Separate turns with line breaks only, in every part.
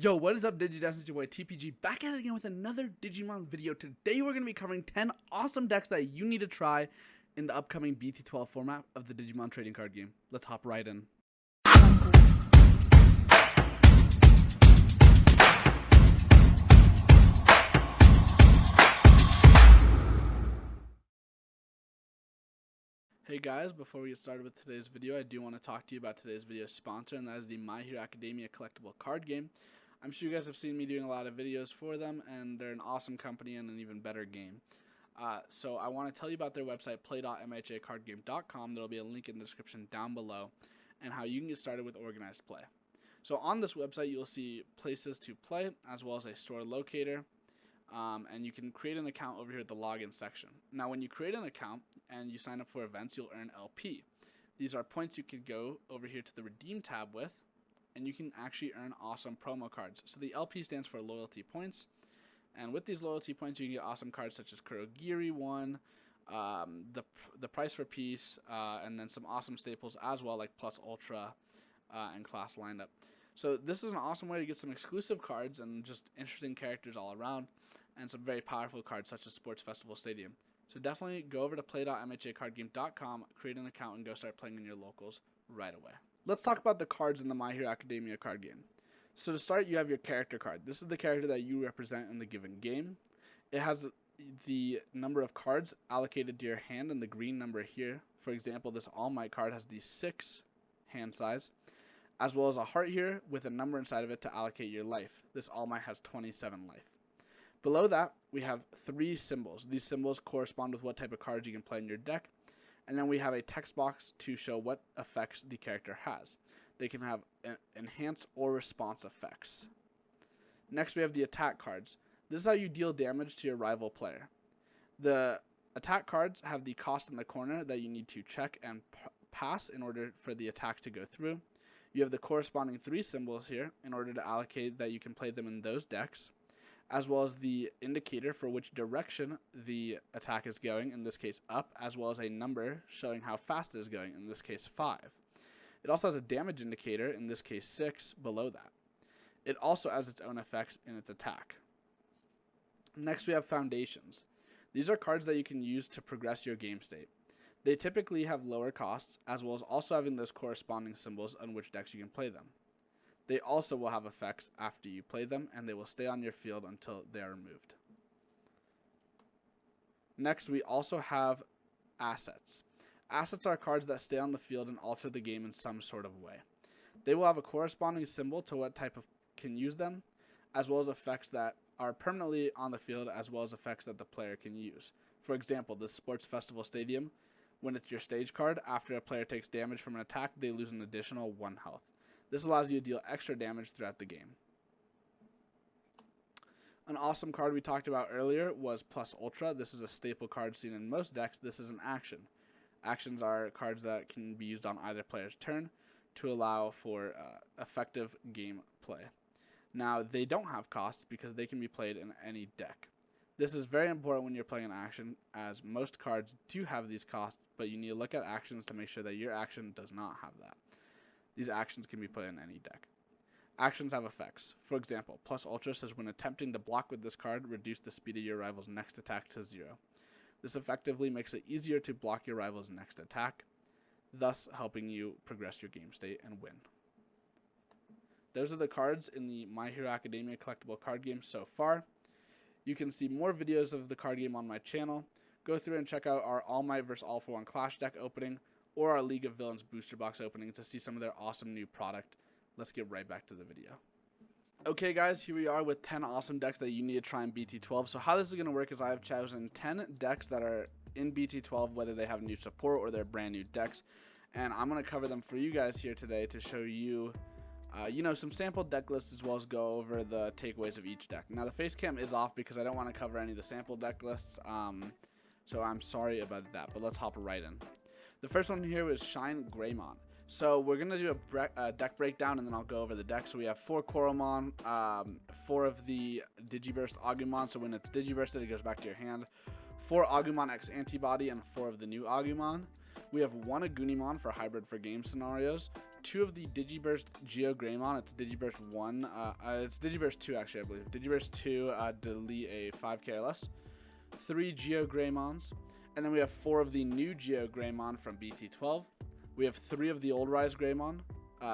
Yo, what is up, Digidevs? It's your boy TPG back at it again with another Digimon video. Today we're going to be covering 10 awesome decks that you need to try in the upcoming BT12 format of the Digimon trading card game. Let's hop right in. Hey guys, before we get started with today's video, I do want to talk to you about today's video sponsor, and that is the My Hero Academia collectible card game. I'm sure you guys have seen me doing a lot of videos for them, and they're an awesome company and an even better game. So I want to tell you about their website, play.mhacardgame.com. There will be a link in the description down below, and how you can get started with organized play. So on this website, you'll see places to play, as well as a store locator. And you can create an account over here at the login section. Now, when you create an account and you sign up for events, you'll earn LP. These are points you could go over here to the redeem tab with, and you can actually earn awesome promo cards. So the LP stands for loyalty points, and with these loyalty points, you can get awesome cards such as Kurogiri 1, the Price for Peace, and then some awesome staples as well, like Plus Ultra and Class Lineup. So this is an awesome way to get some exclusive cards and just interesting characters all around, and some very powerful cards such as Sports Festival Stadium. So definitely go over to play.mhacardgame.com, create an account, and go start playing in your locals right away. Let's talk about the cards in the My Hero Academia card game. So to start, you have your character card. This is the character that you represent in the given game. It has the number of cards allocated to your hand and the green number here. For example, this All Might card has the 6 hand size, as well as a heart here with a number inside of it to allocate your life. This All Might has 27 life. Below that, we have 3 symbols. These symbols correspond with what type of cards you can play in your deck. And then we have a text box to show what effects the character has. They can have enhance or response effects. Next, we have the attack cards. This is how you deal damage to your rival player. The attack cards have the cost in the corner that you need to check and pass in order for the attack to go through. You have the corresponding 3 symbols here in order to allocate that you can play them in those decks, as well as the indicator for which direction the attack is going, in this case up, as well as a number showing how fast it is going, in this case 5. It also has a damage indicator, in this case 6, below that. It also has its own effects in its attack. Next, we have foundations. These are cards that you can use to progress your game state. They typically have lower costs, as well as also having those corresponding symbols on which decks you can play them. They also will have effects after you play them, and they will stay on your field until they are removed. Next, we also have assets. Assets are cards that stay on the field and alter the game in some sort of way. They will have a corresponding symbol to what type of can use them, as well as effects that are permanently on the field, as well as effects that the player can use. For example, the Sports Festival Stadium, when it's your stage card, after a player takes damage from an attack, they lose an additional 1 health. This allows you to deal extra damage throughout the game. An awesome card we talked about earlier was Plus Ultra. This is a staple card seen in most decks. This is an action. Actions are cards that can be used on either player's turn to allow for effective game play. Now, they don't have costs because they can be played in any deck. This is very important when you're playing an action, as most cards do have these costs, but you need to look at actions to make sure that your action does not have that. These actions can be put in any deck. Actions have effects. For example, Plus Ultra says when attempting to block with this card, reduce the speed of your rival's next attack to 0. This effectively makes it easier to block your rival's next attack, thus helping you progress your game state and win. Those are the cards in the My Hero Academia collectible card game so far. You can see more videos of the card game on my channel. Go through and check out our All Might vs. All for One Clash deck opening, or our League of Villains booster box opening to see some of their awesome new product. Let's get right back to the video. Okay guys, here we are with 10 awesome decks that you need to try in BT12. So how this is going to work is I have chosen 10 decks that are in BT12, whether they have new support or they're brand new decks. And I'm going to cover them for you guys here today to show you, some sample deck lists, as well as go over the takeaways of each deck. Now the face cam is off because I don't want to cover any of the sample deck lists, so I'm sorry about that, but let's hop right in. The first one here is Shine Greymon. So we're going to do a deck breakdown, and then I'll go over the deck. So we have 4 Koromon, 4 of the Digiburst Agumon, so when it's Digibursted, it goes back to your hand. 4 Agumon X Antibody, and 4 of the new Agumon. We have 1 Agunimon for hybrid for game scenarios, 2 of the Digiburst Geo Greymon. It's Digiburst 1. It's Digiburst 2, actually, I believe. Digiburst 2, delete a 5k or less. 3 Geo Greymons. And then we have 4 of the new Geo Greymon from BT12. We have 3 of the old Rise Greymon.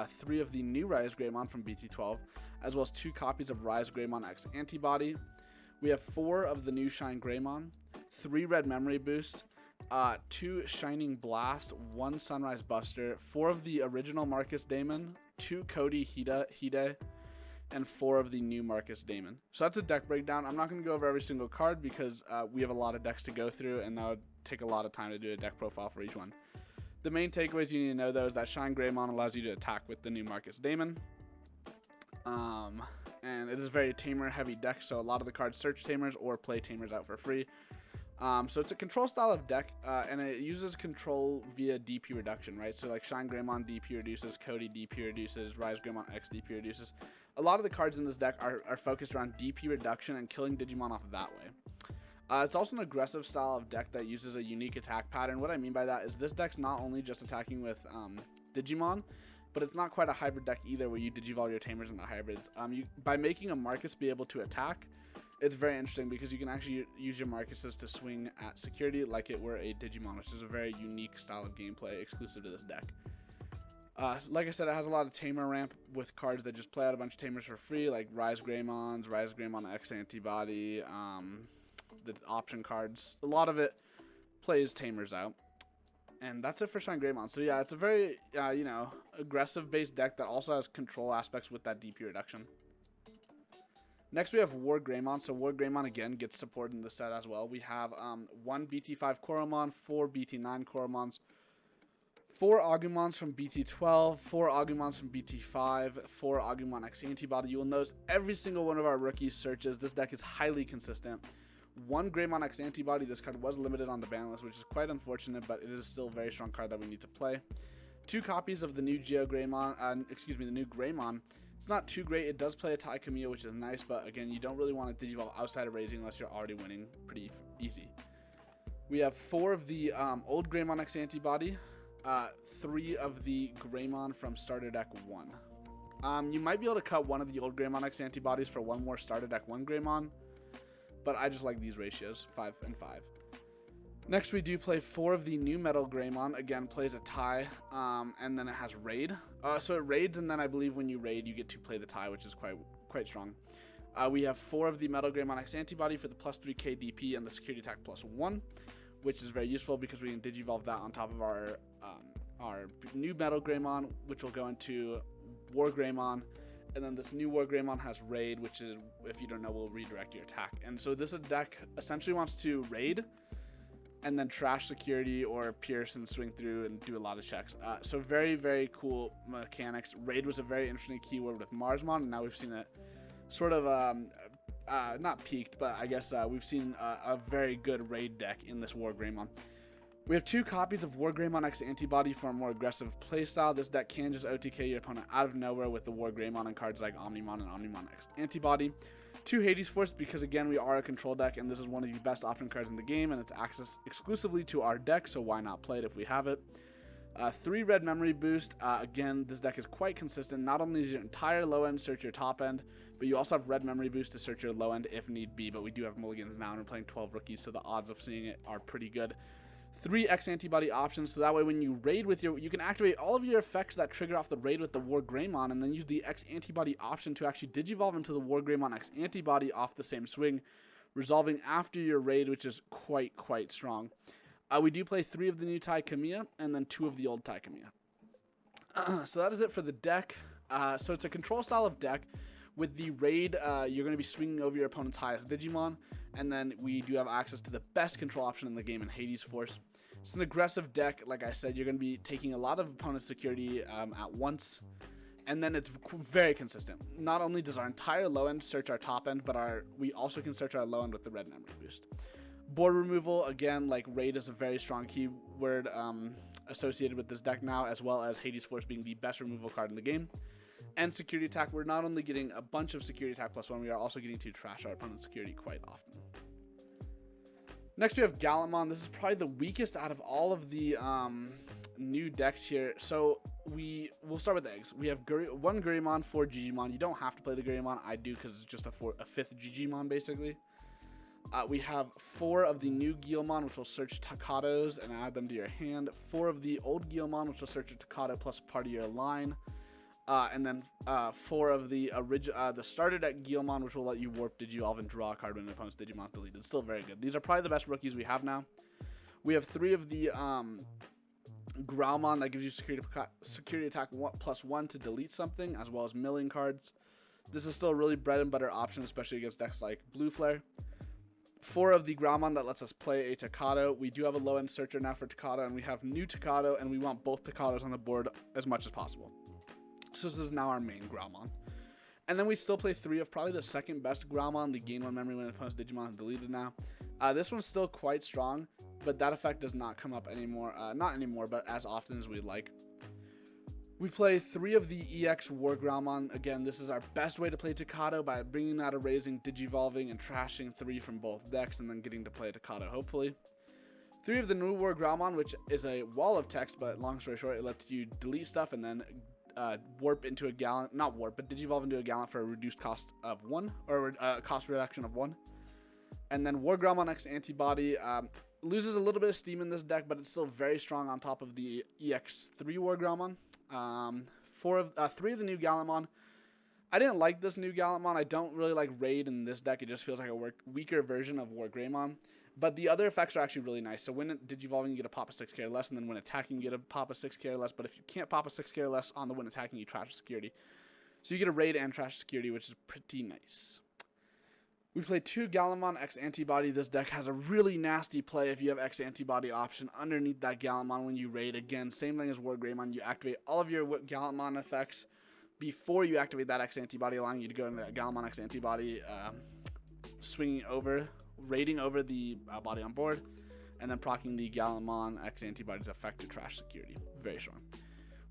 3 of the new Rise Greymon from BT12. As well as 2 copies of Rise Greymon X Antibody. We have 4 of the new Shine Greymon. 3 Red Memory Boost. 2 Shining Blast, 1 Sunrise Buster, 4 of the original Marcus Damon, 2 Cody Hide, and 4 of the new Marcus Damon. So that's a deck breakdown. I'm not going to go over every single card because we have a lot of decks to go through, and that would take a lot of time to do a deck profile for each one. The main takeaways you need to know, though, is that Shine Greymon allows you to attack with the new Marcus Damon. And it is a very tamer-heavy deck, so a lot of the cards search tamers or play tamers out for free. So it's a control style of deck, and it uses control via DP reduction, right? So like Shine Greymon DP reduces, Cody DP reduces, Rise Greymon X DP reduces. A lot of the cards in this deck are focused around DP reduction and killing Digimon off that way. It's also an aggressive style of deck that uses a unique attack pattern. What I mean by that is this deck's not only just attacking with Digimon, but it's not quite a hybrid deck either where you digivolve your tamers into hybrids. By making a Marcus be able to attack, it's very interesting because you can actually use your Marcuses to swing at security like it were a Digimon, which is a very unique style of gameplay exclusive to this deck. Like I said, it has a lot of tamer ramp with cards that just play out a bunch of tamers for free, like Rise Greymons, Rise Greymon X Antibody, the option cards. A lot of it plays tamers out. And that's it for Shine Greymon. So yeah, it's a very, aggressive based deck that also has control aspects with that DP reduction. Next, we have War Greymon. So War Greymon, again, gets support in the set as well. We have 1 BT5 Koromon, 4 BT9 Koromons, 4 Agumons from BT12, 4 Agumons from BT5, 4 Agumon X Antibody. You will notice every single one of our rookies searches. This deck is highly consistent. 1 Greymon X Antibody. This card was limited on the ban list, which is quite unfortunate, but it is still a very strong card that we need to play. 2 copies of the new Geo Greymon, the new Greymon. It's not too great. It does play a Tai Kamiya, which is nice, but again, you don't really want to digivolve outside of raising unless you're already winning pretty easy. We have 4 of the old Greymon X Antibody, 3 of the Greymon from Starter Deck 1. You might be able to cut 1 of the old Greymon X Antibodies for 1 more Starter Deck 1 Greymon, but I just like these ratios, 5 and 5. Next, we do play 4 of the new Metal Greymon. Again, plays a tie, and then it has Raid. So it raids, and then I believe when you raid, you get to play the tie, which is quite strong. We have 4 of the Metal Greymon X Antibody for the plus 3k DP and the security attack plus 1, which is very useful because we can digivolve that on top of our new Metal Greymon, which will go into War Greymon. And then this new War Greymon has Raid, which is, if you don't know, will redirect your attack. And so this deck essentially wants to raid and then trash security or pierce and swing through and do a lot of checks. So very, very cool mechanics. Raid was a very interesting keyword with Marsmon, and now we've seen it sort of, not peaked, but I guess we've seen a very good raid deck in this War Greymon. We have 2 copies of War Greymon X Antibody for a more aggressive playstyle. This deck can just OTK your opponent out of nowhere with the War Greymon and cards like Omnimon and Omnimon X Antibody. 2 Hades Force because, again, we are a control deck, and this is one of the best option cards in the game, and it's access exclusively to our deck, so why not play it if we have it. 3 Red Memory Boost. Again, this deck is quite consistent. Not only is your entire low end search your top end, but you also have Red Memory Boost to search your low end if need be, but we do have mulligans now, and we're playing 12 rookies, so the odds of seeing it are pretty good. 3 X Antibody options, so that way when you raid with you can activate all of your effects that trigger off the raid with the War Greymon, and then use the X Antibody option to actually digivolve into the War Greymon X Antibody off the same swing, resolving after your raid, which is quite strong. We do play 3 of the new Tai Kamiya, and then 2 of the old Tai Kamiya. So that is it for the deck. So it's a control style of deck. With the raid, you're going to be swinging over your opponent's highest Digimon, and then we do have access to the best control option in the game in Hades Force. It's an aggressive deck. Like I said, you're going to be taking a lot of opponent's security at once, and then it's very consistent. Not only does our entire low end search our top end, but we also can search our low end with the Red Memory Boost. Board removal, again, like raid is a very strong keyword associated with this deck now, as well as Hades Force being the best removal card in the game. And security attack, we're not only getting a bunch of security attack plus 1, we are also getting to trash our opponent's security quite often. Next, we have Gallimon. This is probably the weakest out of all of the new decks here. So we'll start with the eggs. We have one Greymon, 4 Digimon. You don't have to play the Greymon. I do because it's just a 5th Digimon basically. We have 4 of the new Guilmon, which will search Takados and add them to your hand. 4 of the old Guilmon, which will search a Takado plus part of your line. And then 4 of the starter deck Guilmon, which will let you warp Digivolve and draw a card when an opponent's Digimon deleted. Still very good. These are probably the best rookies we have now. We have 3 of the Growlmon that gives you security attack +1 to delete something, as well as milling cards. This is still a really bread and butter option, especially against decks like Blue Flare. 4 of the Growlmon that lets us play a Takado. We do have a low-end searcher now for Takado, and we have new Takado, and we want both Takados on the board as much as possible. So this is now our main Growlmon. And then we still play 3 of probably the second best Growlmon, the gain 1 memory when an opponent's Digimon is deleted now. This one's still quite strong, but that effect does not come up anymore. Not anymore, but as often as we'd like. We play 3 of the EX War Growlmon. Again, this is our best way to play Takado by bringing out Erasing, Digivolving, and trashing 3 from both decks, and then getting to play Takado, hopefully. 3 of the new War Growlmon, which is a wall of text, but long story short, it lets you delete stuff and then warp into a Gallant, not warp, but Digivolve into a Gallant for a reduced cost of 1, or cost reduction of 1. And then War Growlmon X Antibody loses a little bit of steam in this deck, but it's still very strong on top of the EX3 War Growlmon. 3 of the new Gallantmon. I didn't like this new Gallantmon. I don't really like Raid in this deck. It just feels like a weaker version of War Greymon. But the other effects are actually really nice. So when Digivolving, you get a pop of 6 care less, and then when attacking, you get a pop of 6 care less. But if you can't pop a 6 care less on the when attacking, you trash security. So you get a Raid and trash security, which is pretty nice. We play 2 Gallantmon X Antibody. This deck has a really nasty play if you have X Antibody option underneath that Gallantmon when you raid. Again, same thing as War Greymon. You activate all of your Gallantmon effects before you activate that X Antibody, allowing you to go into that Gallantmon X Antibody, swinging over, raiding over the body on board, and then proccing the Gallantmon X Antibody's effect to trash security. Very strong.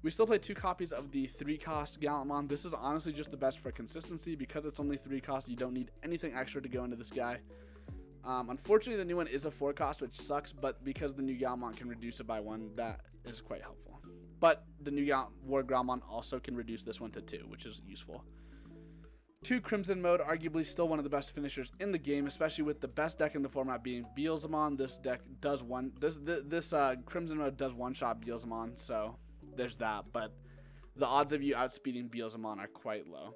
We still play 2 copies of the 3-cost Gallantmon. This is honestly just the best for consistency. Because it's only 3 cost, you don't need anything extra to go into this guy. Unfortunately, the new one is a 4-cost, which sucks, but because the new Gallantmon can reduce it by 1, that is quite helpful. But the new War Growlmon also can reduce this one to 2, which is useful. 2 Crimson Mode, arguably still one of the best finishers in the game, especially with the best deck in the format being Beelzemon. This deck does Crimson Mode does one-shot Beelzemon, so there's that, but the odds of you outspeeding Beelzemon are quite low.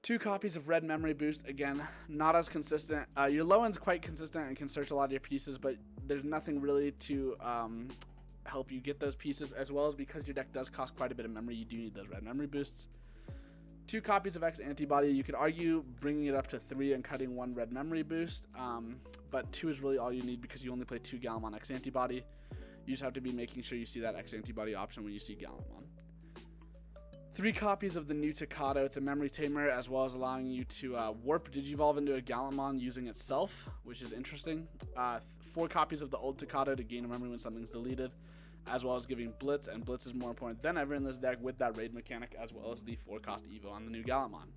2 copies of Red Memory Boost. Again, not as consistent. Your low end's quite consistent and can search a lot of your pieces, but there's nothing really to help you get those pieces, as well as because your deck does cost quite a bit of memory, you do need those Red Memory Boosts. 2 copies of X Antibody. You could argue bringing it up to 3 and cutting 1 Red Memory Boost, but 2 is really all you need because you only play 2 Gallantmon X Antibody. You just have to be making sure you see that X Antibody option when you see Gallantmon. 3 copies of the new Takado. It's a memory tamer, as well as allowing you to warp Digivolve into a Gallantmon using itself, which is interesting. 4 copies of the old Takado to gain a memory when something's deleted, as well as giving Blitz, and Blitz is more important than ever in this deck with that raid mechanic, as well as the 4-cost Evo on the new Gallantmon.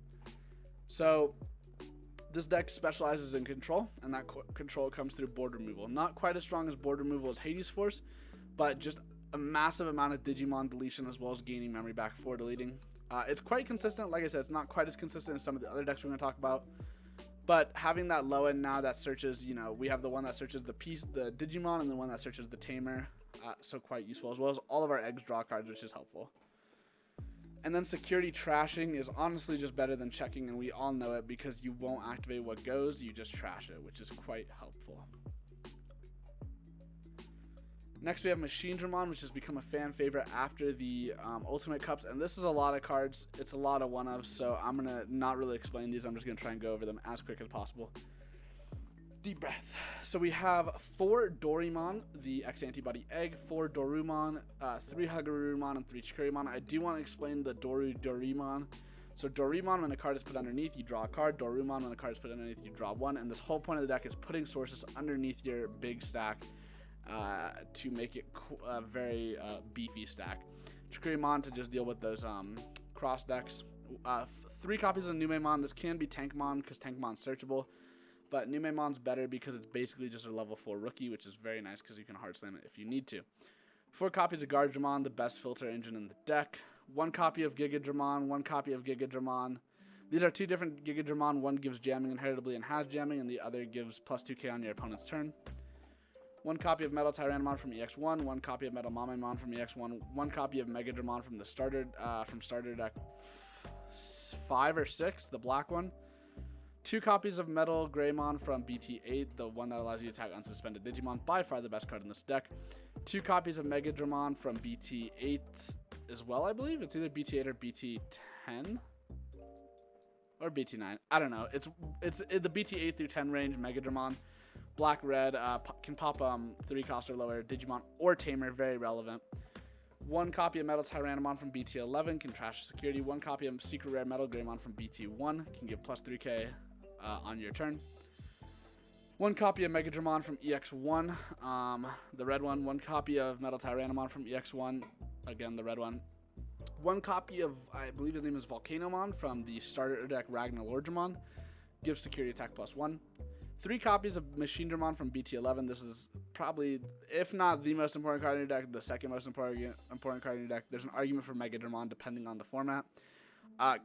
So this deck specializes in control, and that control comes through board removal. Not quite as strong as board removal as Hades Force, but just a massive amount of Digimon deletion, as well as gaining memory back for deleting. It's quite consistent. Like I said, it's not quite as consistent as some of the other decks we're going to talk about, but having that low end now that searches, we have the one that searches the Digimon, and the one that searches the Tamer, so quite useful, as well as all of our eggs draw cards, which is helpful. And then security trashing is honestly just better than checking, and we all know it because you won't activate what goes, you just trash it, which is quite helpful. Next we have Machine Dramon, which has become a fan favorite after the Ultimate Cups, and this is a lot of cards. It's a lot of one-ofs, so I'm going to not really explain these. I'm just going to try and go over them as quick as possible. Deep breath. So we have 4 Dorimon, the X Antibody Egg, 4 Dorumon, 3 Hagurumon, and 3 Chikurumon. I do want to explain the Dorimon. So Dorimon, when a card is put underneath, you draw a card. Dorumon, when a card is put underneath, you draw 1. And this whole point of the deck is putting sources underneath your big stack to make it a very beefy stack. Chikurumon to just deal with those cross decks. 3 copies of Numemon. This can be Tankmon because Tankmon's searchable, but Numemon's better because it's basically just a level 4 rookie, which is very nice because you can hard slam it if you need to. 4 copies of Guardramon, the best filter engine in the deck. 1 copy of Gigadramon, 1 copy of Gigadramon. These are 2 different Gigadramon. One gives jamming inheritably and has jamming, and the other gives plus 2k on your opponent's turn. 1 copy of Metal Tyrannomon from EX1, 1 copy of Metal Mamemon from EX1, 1 copy of Megadramon from the starter deck 5 or 6, the black one. 2 copies of Metal Greymon from BT8, the one that allows you to attack unsuspended Digimon, by far the best card in this deck. 2 copies of Megadramon from BT8 as well, I believe. It's either BT8 or BT10 or BT9. I don't know. It's the BT8 through 10 range Megadramon. Black, red, can pop 3 cost or lower Digimon or Tamer, very relevant. 1 copy of Metal Tyrannomon from BT11 can trash security. 1 copy of Secret Rare Metal Greymon from BT1 can give plus 3k on your turn. 1 copy of Megadramon from EX1, the red one. 1 copy of Metal Tyrannomon from EX1, again the red one. 1 copy of, I believe his name is Volcanomon from the starter deck Ragnar Lordramon, gives security attack plus 1. 3 copies of Machine Dramon from BT11. This is probably, if not the most important card in your deck, the second most important card in your deck. There's an argument for Mega Dramon depending on the format.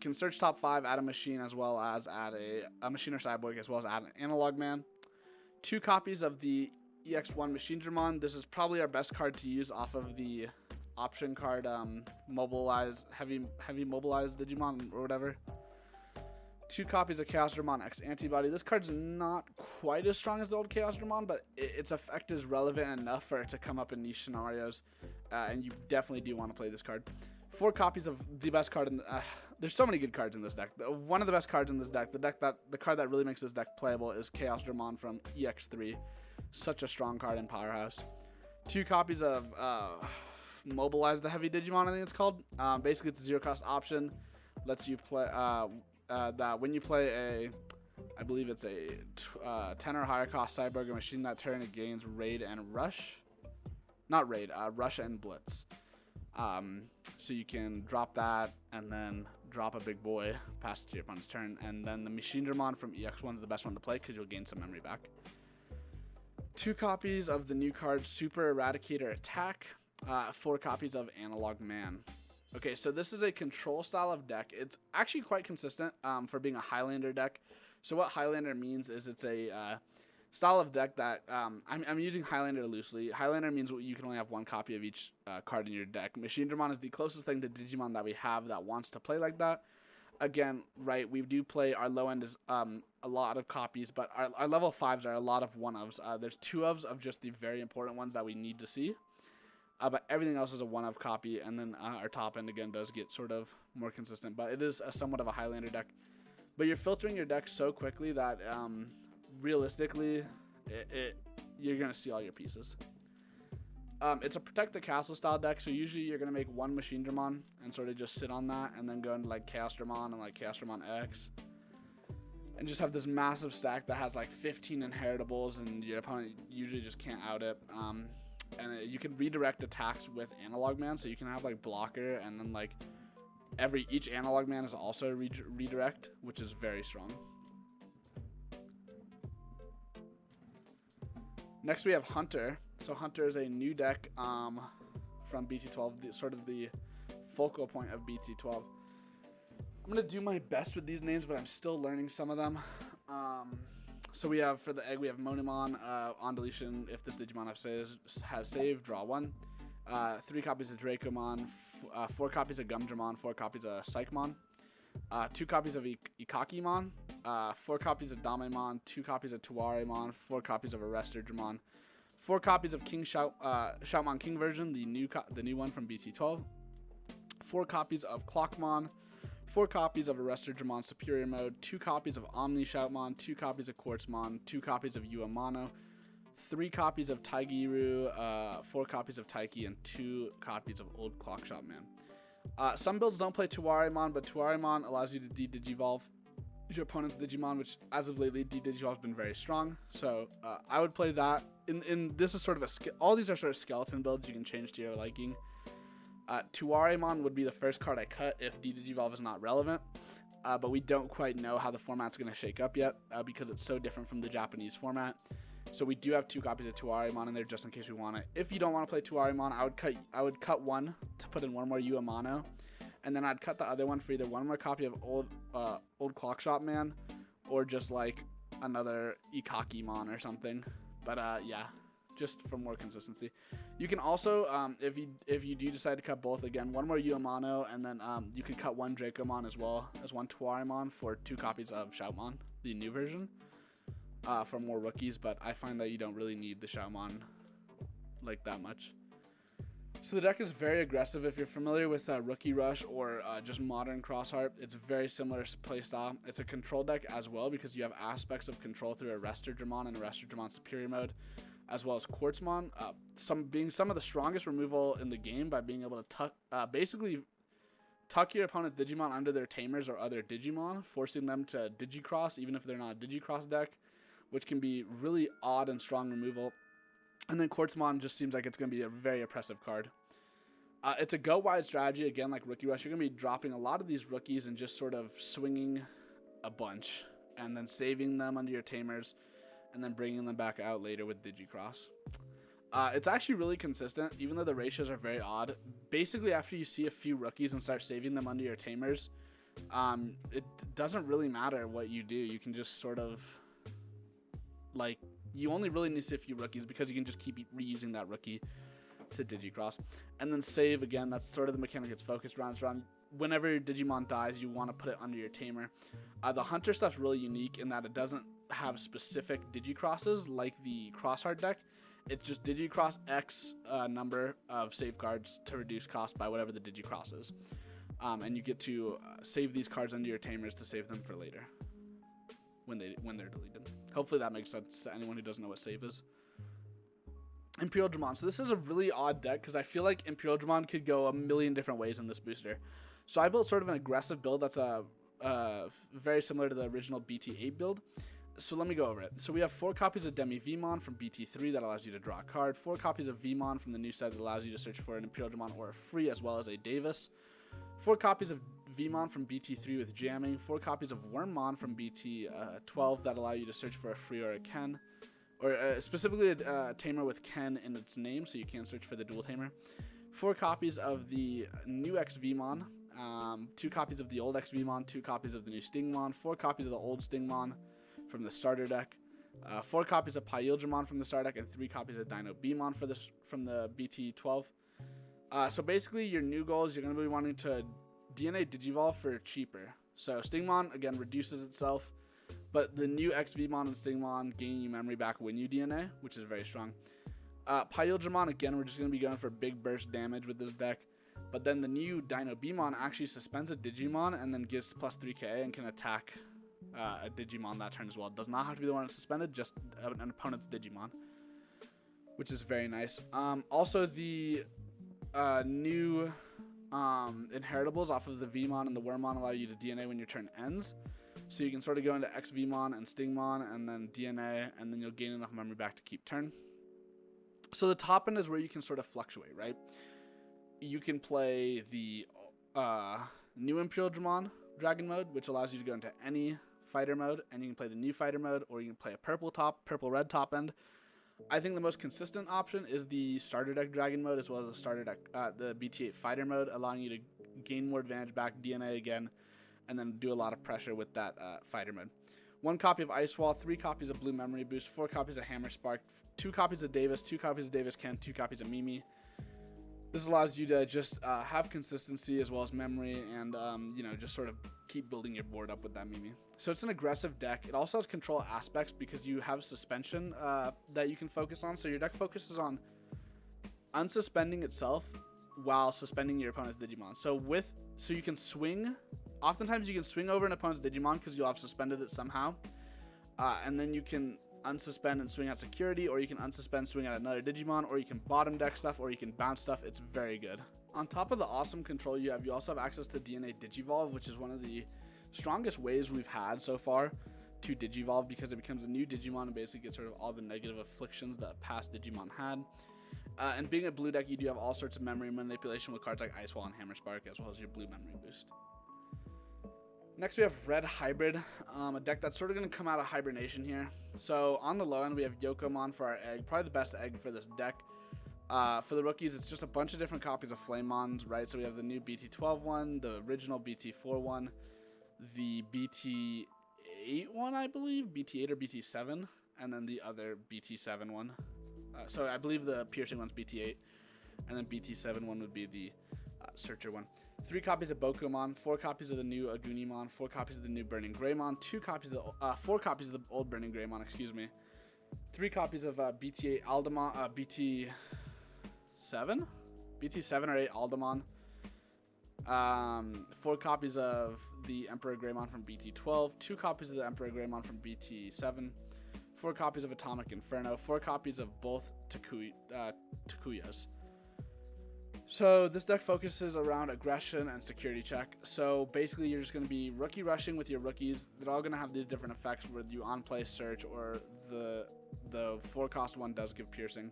Can search top 5, add a machine, as well as add a machine or cyborg, as well as add an analog man. 2 copies of the EX1 Machine Dramon. This is probably our best card to use off of the option card, heavy mobilized Digimon or whatever. 2 copies of Chaos Dramon X Antibody. This card's not quite as strong as the old Chaos Dramon, but its effect is relevant enough for it to come up in niche scenarios, and you definitely do want to play this card. 4 copies of the best card in the, there's so many good cards in this deck. One of the best cards in this deck, the card that really makes this deck playable, is Chaos Dramon from EX3. Such a strong card in Powerhouse. 2 copies of Mobilize the Heavy Digimon, I think it's called. Basically, it's a 0 cost option. Lets you play that when you play a, I believe it's a 10 or higher cost cyborg or machine that turn, it gains raid and rush. Not raid, rush and blitz. So you can drop that and then drop a big boy, pass it to your opponent's turn, and then the Machine Dramon from EX1 is the best one to play because you'll gain some memory back. 2 copies of the new card Super Eradicator Attack. 4 copies of Analog Man. Okay, so this is a control style of deck. It's actually quite consistent for being a Highlander deck. So what Highlander means is it's a style of deck that, I'm using Highlander loosely. Highlander means you can only have 1 copy of each card in your deck. Machine Dramon is the closest thing to Digimon that we have that wants to play like that. Again, right, we do play, our low end is a lot of copies, but our level 5s are a lot of 1-ofs. There's 2-ofs of just the very important ones that we need to see. But everything else is a 1-of copy, and then our top end, again, does get sort of more consistent. But it is somewhat of a Highlander deck. But you're filtering your deck so quickly that, realistically, you're going to see all your pieces. It's a Protect the Castle style deck, so usually you're going to make 1 Machine Dramon and sort of just sit on that, and then go into, like, Chaos Dramon and, like, Chaos Dramon X. And just have this massive stack that has, like, 15 inheritables, and your opponent usually just can't out it. And you can redirect attacks with Analog Man, so you can have like blocker, and then like each Analog Man is also redirect, which is very strong. Next we have Hunter. So Hunter is a new deck from BT12, sort of the focal point of BT12. I'm gonna do my best with these names, but I'm still learning some of them. So we have, for the egg, we have Monimon on deletion. If this Digimon has saved, draw 1. 3 copies of Dracomon, 4 copies of Gumdramon, 4 copies of Psychmon, 2 copies of Ikakimon, 4 copies of Damemon, 2 copies of Tuaremon, 4 copies of Arrestor Dramon, 4 copies of King Shoutmon King version, the new one from BT12, 4 copies of Clockmon, 4 copies of Arrestor Dramon Superior Mode, 2 copies of Omni Shoutmon, 2 copies of Quartzmon, 2 copies of Uamano, 3 copies of Taigiru, 4 copies of Taiki, and 2 copies of Old Clockshot Man. Some builds don't play Tuaremon, but Tuaremon allows you to de-digivolve your opponent's Digimon, which as of lately, de-digivolve has been very strong. So I would play that. This is sort of all these are sort of skeleton builds you can change to your liking. Tuaremon would be the first card I cut if de-digivolve is not relevant, but we don't quite know how the format's going to shake up yet because it's so different from the Japanese format. So we do have 2 copies of Tuarimon in there just in case we want it. If you don't want to play Tuarimon, I would cut one to put in one more Uamano, and then I'd cut the other one for either one more copy of old Clockshop Man, or just like another Ikakimon or something. But yeah, just for more consistency. You can also, if you do decide to cut both, again, one more Uamano, and then you can cut one Dracomon as well as one Tuarimon for 2 copies of Shoutmon, the new version, for more rookies. But I find that you don't really need the Shoutmon like that much. So the deck is very aggressive. If you're familiar with Rookie Rush or just modern Crossheart, it's very similar playstyle. It's a control deck as well because you have aspects of control through Arrestor Dramon and Arrestor Dramon Superior Mode, as well as Quartzmon, being some of the strongest removal in the game by being able to basically tuck your opponent's Digimon under their Tamers or other Digimon, forcing them to Digicross even if they're not a Digicross deck, which can be really odd and strong removal. And then Quartzmon just seems like it's going to be a very oppressive card. It's a go-wide strategy, again, like Rookie Rush. You're going to be dropping a lot of these rookies and just sort of swinging a bunch, and then saving them under your Tamers, and then bringing them back out later with Digicross. It's actually really consistent, even though the ratios are very odd. Basically, after you see a few rookies and start saving them under your Tamers, it doesn't really matter what you do. You can just sort of, like, you only really need to see a few rookies because you can just keep reusing that rookie to Digicross. And then save, again, that's sort of the mechanic it's focused around. It's around whenever your Digimon dies, you want to put it under your Tamer. The Hunter stuff's really unique in that it doesn't have specific Digicrosses like the Crossheart deck. It's just Digicross X number of safeguards to reduce cost by whatever the Digicross is. And you get to save these cards under your Tamers to save them for later when they're deleted. Hopefully that makes sense to anyone who doesn't know what save is. Imperial Dramon. So this is a really odd deck because I feel like Imperial Dramon could go a million different ways in this booster. So I built sort of an aggressive build that's very similar to the original BT8 build. So let me go over it. So we have 4 copies of Demi Vmon from BT3 that allows you to draw a card. 4 copies of Vmon from the new set that allows you to search for an Imperial Dramon or a free, as well as a Davis. 4 copies of Vmon from BT3 with jamming. 4 copies of Wormmon from BT12 that allow you to search for a free or a Ken. Or specifically a Tamer with Ken in its name, so you can search for the dual Tamer. 4 copies of the new X Vmon. 2 copies of the old X Vmon. 2 copies of the new Stingmon. 4 copies of the old Stingmon from the starter deck. 4 copies of Pyildramon from the starter deck, and 3 copies of Dino Beamon from the BT12. So basically, your new goal is you're going to be wanting to DNA Digivolve for cheaper. So Stingmon, again, reduces itself, but the new XVmon and Stingmon gain you memory back when you DNA, which is very strong. Pyildramon, again, we're just going to be going for big burst damage with this deck. But then the new Dino Beamon actually suspends a Digimon and then gives plus 3k and can attack a Digimon that turn as well. It does not have to be the one that's suspended, just an opponent's Digimon, which is very nice. Also, the new inheritables off of the Vmon and the Wormmon allow you to DNA when your turn ends. So you can sort of go into X Vmon and Stingmon and then DNA, and then you'll gain enough memory back to keep turn. So the top end is where you can sort of fluctuate, right? You can play the new Imperial Dramon Dragon mode, which allows you to go into any fighter mode, and you can play the new fighter mode, or you can play a purple-red top end. I think the most consistent option is the starter deck Dragon mode, as well as the starter deck, the BT8 fighter mode, allowing you to gain more advantage back, DNA again, and then do a lot of pressure with that fighter mode. 1 copy of Ice Wall, 3 copies of Blue Memory Boost, 4 copies of Hammer Spark, 2 copies of Davis, 2 copies of Davis Ken, 2 copies of Mimi. This allows you to just have consistency as well as memory, and just sort of keep building your board up with that Mimi. So it's an aggressive deck. It also has control aspects because you have suspension that you can focus on. So your deck focuses on unsuspending itself while suspending your opponent's Digimon. So you can swing. Oftentimes you can swing over an opponent's Digimon because you'll have suspended it somehow, and then you can unsuspend and swing out security, or you can unsuspend, swing out another Digimon, or you can bottom deck stuff, or you can bounce stuff. It's very good. On top of the awesome control you also have access to DNA Digivolve, which is one of the strongest ways we've had so far to Digivolve, because it becomes a new Digimon and basically gets rid of all the negative afflictions that past Digimon had. And being a blue deck, you do have all sorts of memory manipulation with cards like Ice Wall and Hammer Spark, as well as your blue memory boost. Next we have Red Hybrid, a deck that's sort of going to come out of hibernation here. So on the low end we have Yokomon for our egg, probably the best egg for this deck. For the rookies, it's just a bunch of different copies of Flamemons, right? So we have the new BT12 one, the original BT4 one, the BT8 one, I believe, BT8 or BT7, and then the other BT7 one. So I believe the piercing one's BT8, and then BT7 one would be the Searcher one. 3 copies of Bokumon, 4 copies of the new Agunimon, 4 copies of the new Burning Greymon, 4 copies of the old Burning Greymon, excuse me. 3 copies of BT8 Aldemon, BT7 or 8 Aldemon. 4 copies of the Emperor Greymon from BT12, 2 copies of the Emperor Greymon from BT7, 4 copies of Atomic Inferno, 4 copies of both Takuyas. So this deck focuses around aggression and security check. So basically you're just going to be rookie rushing with your rookies. They're all going to have these different effects where you on play search, or the 4-cost one does give piercing.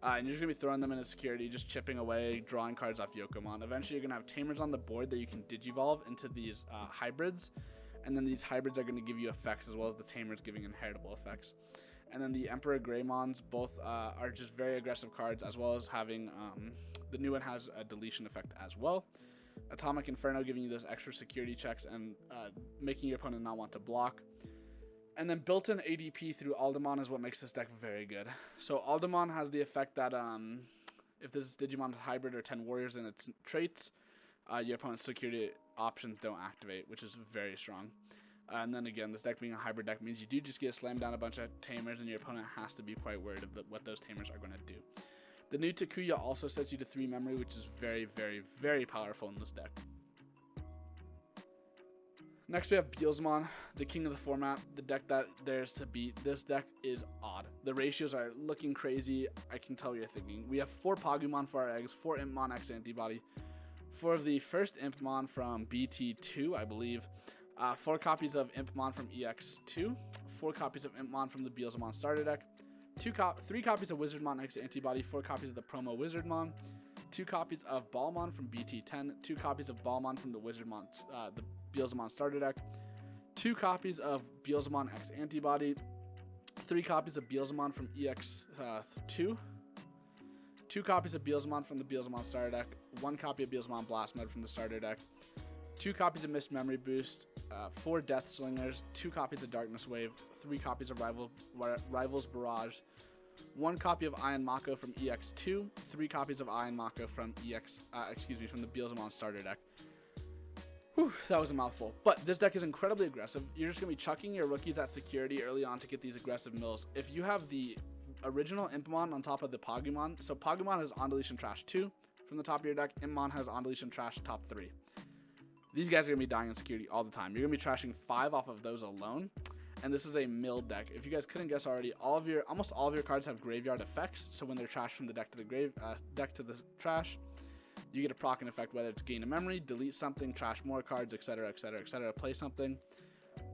And you're just going to be throwing them into security, just chipping away, drawing cards off Yokomon. Eventually you're going to have tamers on the board that you can digivolve into these hybrids. And then these hybrids are going to give you effects as well as the tamers giving inheritable effects. And then the Emperor Greymons both are just very aggressive cards, as well as having the new one has a deletion effect as well. Atomic Inferno giving you those extra security checks and making your opponent not want to block. And then built-in ADP through Aldemon is what makes this deck very good. So Aldemon has the effect that if this is Digimon Hybrid or 10 Warriors in its traits, your opponent's security options don't activate, which is very strong. And then again, this deck being a hybrid deck means you do just get slammed down a bunch of tamers, and your opponent has to be quite worried of what those tamers are going to do. The new Takuya also sets you to 3 memory, which is very, very, very powerful in this deck. Next we have Beelzemon, the king of the format, the deck that there's to beat. This deck is odd. The ratios are looking crazy. I can tell what you're thinking. We have 4 Pagumon for our eggs, 4 Impmon X Antibody, 4 of the first Impmon from BT2, I believe, 4 copies of Impmon from EX2, 4 copies of Impmon from the Beelzemon starter deck, 3 copies of Wizardmon X Antibody, 4 copies of the promo Wizardmon, 2 copies of Ballmon from BT10, 2 copies of Ballmon from the the Beelzemon starter deck, 2 copies of Beelzemon X Antibody, 3 copies of Beelzemon from EX2, 2 copies of Beelzemon from the Beelzemon starter deck, 1 copy of Beelzemon Blast Mode from the starter deck, 2 copies of Mist Memory Boost, 4 Death Slingers, 2 copies of Darkness Wave, 3 copies of Rivals Barrage, 1 copy of Iron Mako from EX2, 3 copies of Iron Mako from from the Beelzemon starter deck. Whew, that was a mouthful. But this deck is incredibly aggressive. You're just going to be chucking your rookies at security early on to get these aggressive mills. If you have the original Impmon on top of the Pagumon, so Pagumon has On Deletion Trash 2 from the top of your deck, Impmon has On Deletion Trash top 3. These guys are going to be dying in security all the time. You're going to be trashing 5 off of those alone. And this is a mill deck. If you guys couldn't guess already, almost all of your cards have graveyard effects. So when they're trashed from the deck to the deck to the trash, you get a proccing effect, whether it's gain a memory, delete something, trash more cards, etc., etc., etc., play something.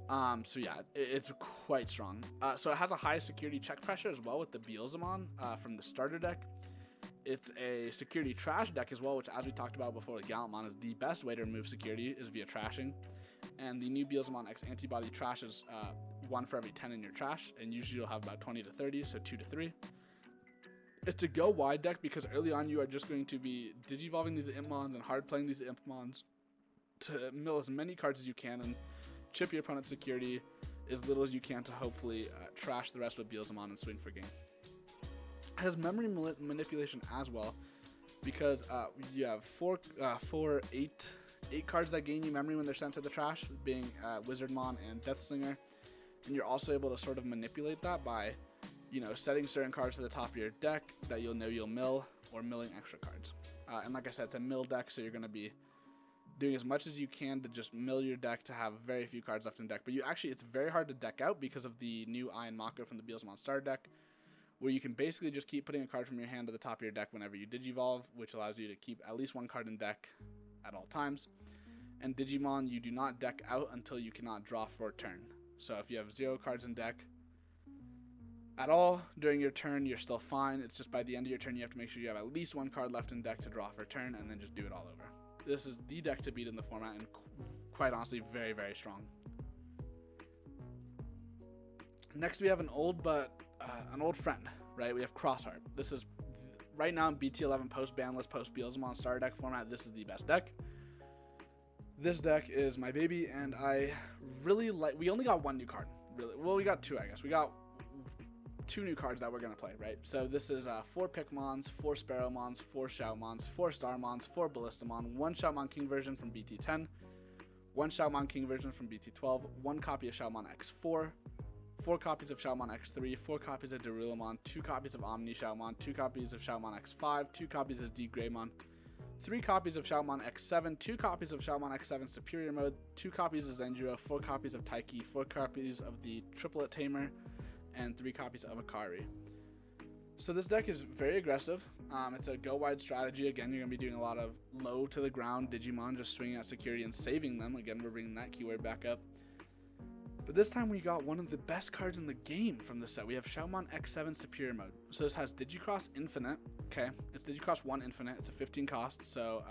So yeah, it's quite strong. So it has a high security check pressure as well with the Beelzemon from the starter deck. It's a security trash deck as well, which, as we talked about before with Gallantmon, is the best way to remove security is via trashing. And the new Beelzemon X Antibody trashes 1 for every 10 in your trash, and usually you'll have about 20 to 30, so 2 to 3. It's a go wide deck because early on you are just going to be digivolving these Impmons and hard playing these Impmons to mill as many cards as you can and chip your opponent's security as little as you can to hopefully trash the rest with Beelzemon and swing for game. It has memory manipulation as well because you have 8 cards that gain you memory when they're sent to the trash, being Wizardmon and Deathslinger, and you're also able to sort of manipulate that by, setting certain cards to the top of your deck that you'll mill, or milling extra cards. And like I said, it's a mill deck, so you're going to be doing as much as you can to just mill your deck to have very few cards left in deck. But it's very hard to deck out because of the new Iron Mako from the Beelzemon starter deck, where you can basically just keep putting a card from your hand to the top of your deck whenever you digivolve, which allows you to keep at least 1 card in deck at all times. And Digimon, you do not deck out until you cannot draw for a turn. So if you have 0 cards in deck at all during your turn, you're still fine. It's just by the end of your turn, you have to make sure you have at least 1 card left in deck to draw for a turn, and then just do it all over. This is the deck to beat in the format, and quite honestly very, very strong. Next, we have an old friend, right? We have Crossheart. This is right now in BT11 post banlist, post Beelzemon starter deck format. This is the best deck. This deck is my baby, and I really like. We only got one new card, really. Well, we got two, I guess. We got 2 new cards that we're gonna play, right? So this is 4 Pikmons, 4 Sparrowmons, 4 Shoutmons, 4 Starmons, 4 Ballistamon, 1 Shoutmon King version from BT10, 1 Shoutmon King version from BT12, 1 copy of Shoutmon X4, 4 copies of Shoutmon X3, 4 copies of Darulamon, 2 copies of Omni Shoutmon, 2 copies of Shoutmon X5, 2 copies of D Greymon, 3 copies of Shoutmon X7, 2 copies of Shoutmon X7 Superior Mode, 2 copies of Zenjiro, 4 copies of Taiki, 4 copies of the Triplet Tamer, and 3 copies of Akari. So this deck is very aggressive. It's a go wide strategy. Again, you're going to be doing a lot of low to the ground Digimon, just swinging at security and saving them. Again, we're bringing that keyword back up. But this time we got one of the best cards in the game from this set. We have Shoutmon X7 Superior Mode. So this has Digicross Infinite. Okay, it's Digicross 1 Infinite. It's a 15 cost. So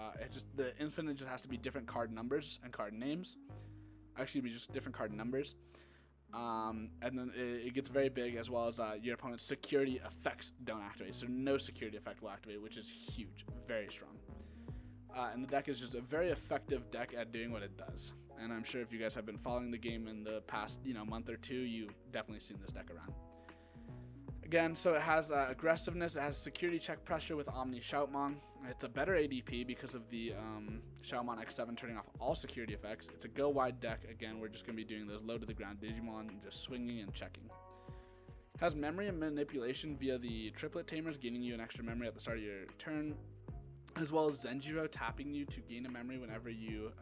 the Infinite just has to be different card numbers and card names. Actually, it'd be just different card numbers. And then it gets very big, as well as your opponent's security effects don't activate. So no security effect will activate, which is huge, very strong. And the deck is just a very effective deck at doing what it does. And I'm sure if you guys have been following the game in the past, month or two, you've definitely seen this deck around. Again, so it has aggressiveness, it has security check pressure with Omni Shoutmon. It's a better ADP because of the Shoutmon X7 turning off all security effects. It's a go wide deck. Again, we're just going to be doing those low to the ground Digimon and just swinging and checking. It has memory and manipulation via the Triplet Tamers, gaining you an extra memory at the start of your turn, as well as Zenjiro tapping you to gain a memory whenever you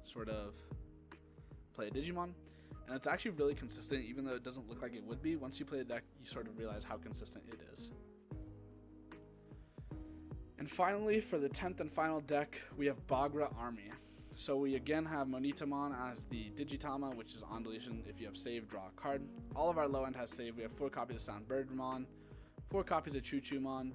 sort of play a Digimon. And it's actually really consistent, even though it doesn't look like it would be. Once you play the deck, you sort of realize how consistent it is. And finally, for the 10th and final deck, we have Bagra Army. So we again have Monitamon as the Digitama, which is on deletion. If you have save, draw a card. All of our low end has save. We have 4 copies of Sound Birdmon, 4 copies of Choo-Choo-Mon,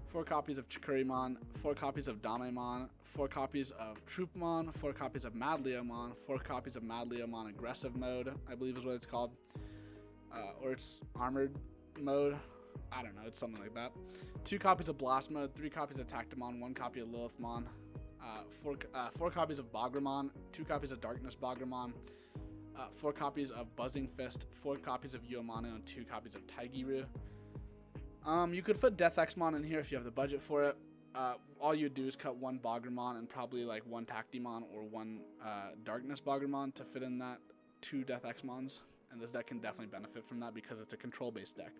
4 copies of Chikurimon, 4 copies of Damemon, 4 copies of Troopmon, 4 copies of Madleomon, 4 copies of Madleomon Aggressive Mode, I believe is what it's called. Or it's Armored Mode. I don't know, it's something like that. 2 copies of Blast Mode, 3 copies of Tactimon, 1 copy of Lilithmon, 4 copies of Bagramon, 2 copies of Darkness Bagramon, 4 copies of Buzzing Fist, 4 copies of Uemano, and 2 copies of Taigiru. You could put Death Xmon in here if you have the budget for it. All you do is cut 1 Bagramon and probably like 1 Tactimon or 1 Darkness Bagramon to fit in that 2 Death Xmons. And this deck can definitely benefit from that because it's a control-based deck.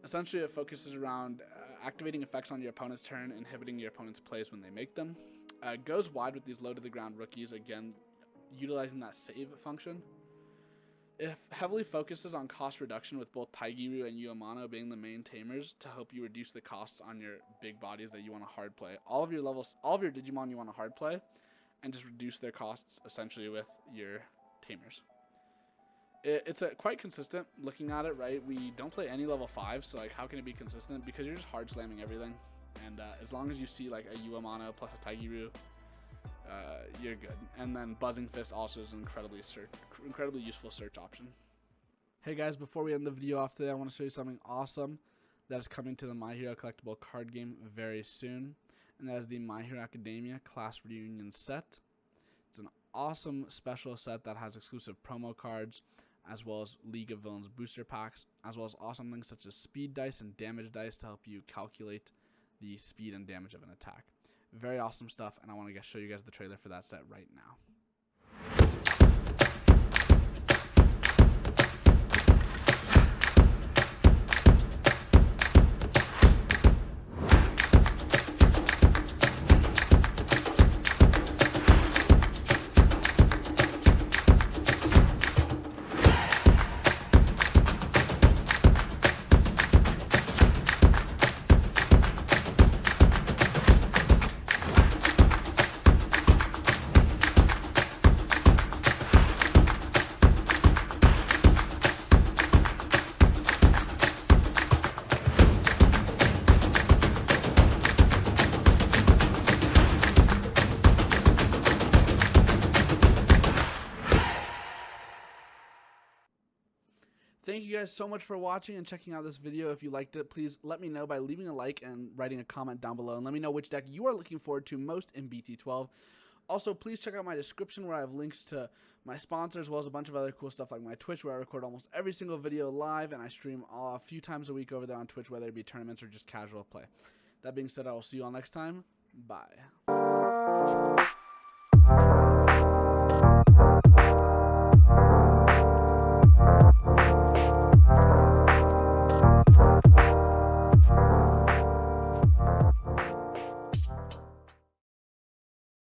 Essentially, it focuses around activating effects on your opponent's turn, inhibiting your opponent's plays when they make them. It goes wide with these low-to-the-ground rookies, again, utilizing that save function. It heavily focuses on cost reduction, with both Taigiru and Uemano being the main tamers to help you reduce the costs on your big bodies that you want to hard play. All of your Digimon you want to hard play, and just reduce their costs essentially with your tamers. It's quite consistent looking at it, right? We don't play any level 5, so like how can it be consistent? Because you're just hard slamming everything, and as long as you see like a Uemano plus a Taigiru, you're good. And then Buzzing Fist also is an incredibly useful search option. Hey guys, before we end the video off today, I want to show you something awesome that is coming to the My Hero collectible card game very soon, and that is the My Hero Academia Class Reunion set. It's an awesome special set that has exclusive promo cards, as well as League of Villains booster packs, as well as awesome things such as speed dice and damage dice to help you calculate the speed and damage of an attack. Very awesome stuff, and I want to show you guys the trailer for that set right now. Thank you guys so much for watching and checking out this video. If you liked it, please let me know by leaving a like and writing a comment down below. And let me know which deck you are looking forward to most in BT12. Also, please check out my description where I have links to my sponsor as well as a bunch of other cool stuff like my Twitch, where I record almost every single video live and I stream a few times a week over there on Twitch, whether it be tournaments or just casual play. That being said, I will see you all next time. Bye.